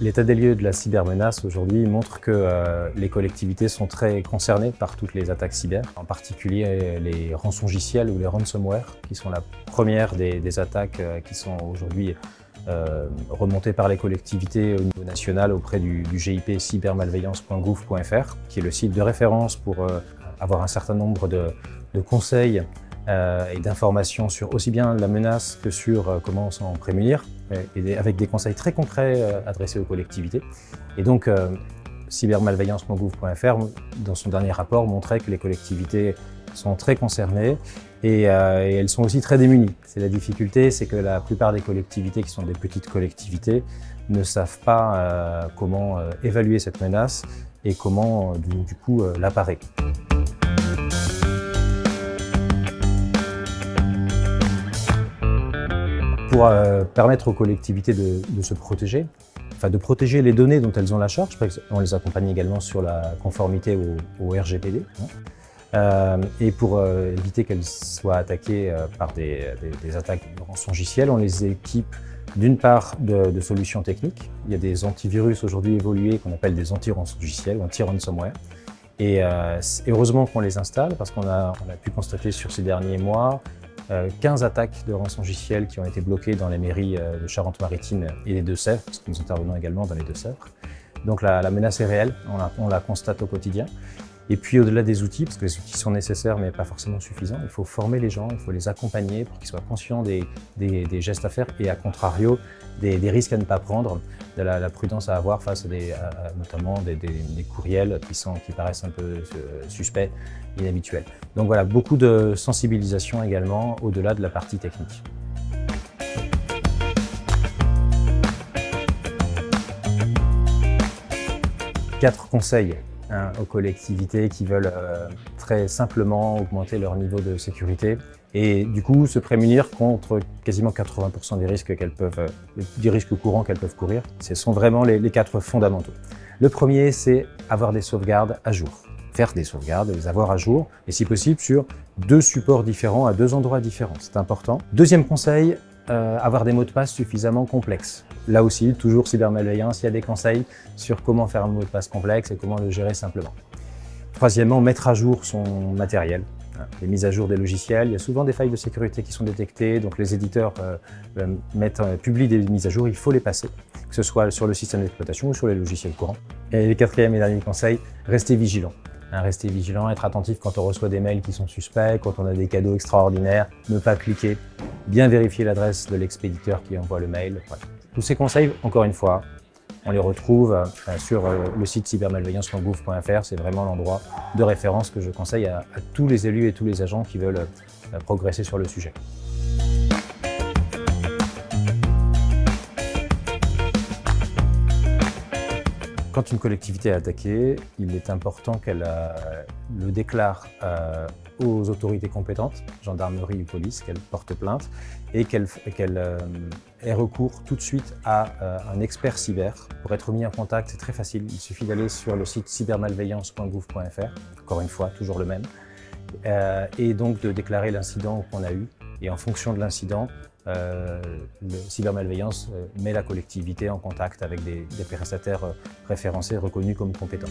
L'état des lieux de la cybermenace aujourd'hui montre que les collectivités sont très concernées par toutes les attaques cyber, en particulier les rançongiciels ou les ransomware, qui sont la première des attaques qui sont aujourd'hui remontées par les collectivités au niveau national auprès du GIP cybermalveillance.gouv.fr, qui est le site de référence pour avoir un certain nombre de conseils et d'informations sur aussi bien la menace que sur comment s'en prémunir, et avec des conseils très concrets adressés aux collectivités. Et donc, cybermalveillance.gouv.fr, dans son dernier rapport, montrait que les collectivités sont très concernées et elles sont aussi très démunies. C'est la difficulté, c'est que la plupart des collectivités qui sont des petites collectivités ne savent pas comment évaluer cette menace et comment, du coup, la parer. Pour permettre aux collectivités de se protéger, enfin de protéger les données dont elles ont la charge, on les accompagne également sur la conformité au RGPD, et pour éviter qu'elles soient attaquées par des attaques rançongicielles, on les équipe d'une part de solutions techniques. Il y a des antivirus aujourd'hui évolués qu'on appelle des anti-rançongiciels ou anti-ransomware. Et heureusement qu'on les installe parce qu'on a pu constater sur ces derniers mois 15 attaques de rançongiciels qui ont été bloquées dans les mairies de Charente-Maritime et des Deux-Sèvres, parce que nous intervenons également dans les Deux-Sèvres. Donc la menace est réelle, on la constate au quotidien. Et puis au-delà des outils, parce que les outils sont nécessaires mais pas forcément suffisants, il faut former les gens, il faut les accompagner pour qu'ils soient conscients des gestes à faire et à contrario des risques à ne pas prendre, de la prudence à avoir face à notamment des courriels qui paraissent un peu suspects, inhabituels. Donc voilà, beaucoup de sensibilisation également au-delà de la partie technique. Quatre conseils aux collectivités qui veulent très simplement augmenter leur niveau de sécurité et du coup se prémunir contre quasiment 80% des risques courants qu'elles peuvent courir. Ce sont vraiment les quatre fondamentaux. Le premier, c'est avoir des sauvegardes à jour. Faire des sauvegardes, les avoir à jour et si possible sur 2 supports différents à 2 endroits différents. C'est important. Deuxième conseil, avoir des mots de passe suffisamment complexes. Là aussi, toujours cybermalveillance, il y a des conseils sur comment faire un mot de passe complexe et comment le gérer simplement. Troisièmement, mettre à jour son matériel. Les mises à jour des logiciels, il y a souvent des failles de sécurité qui sont détectées, donc les éditeurs publient des mises à jour, il faut les passer, que ce soit sur le système d'exploitation ou sur les logiciels courants. Et le quatrième et dernier conseil, rester vigilant. Rester vigilant, être attentif quand on reçoit des mails qui sont suspects, quand on a des cadeaux extraordinaires, ne pas cliquer, bien vérifier l'adresse de l'expéditeur qui envoie le mail. Voilà. Tous ces conseils, encore une fois, on les retrouve sur le site cybermalveillance.gouv.fr. C'est vraiment l'endroit de référence que je conseille à tous les élus et tous les agents qui veulent progresser sur le sujet. Quand une collectivité est attaquée, il est important qu'elle le déclare aux autorités compétentes, gendarmerie ou police, qu'elle porte plainte et qu'elle ait recours tout de suite à un expert cyber. Pour être mis en contact, c'est très facile, il suffit d'aller sur le site cybermalveillance.gouv.fr, encore une fois, toujours le même, et donc de déclarer l'incident qu'on a eu. Et en fonction de l'incident, le cybermalveillance met la collectivité en contact avec des prestataires référencés reconnus comme compétents.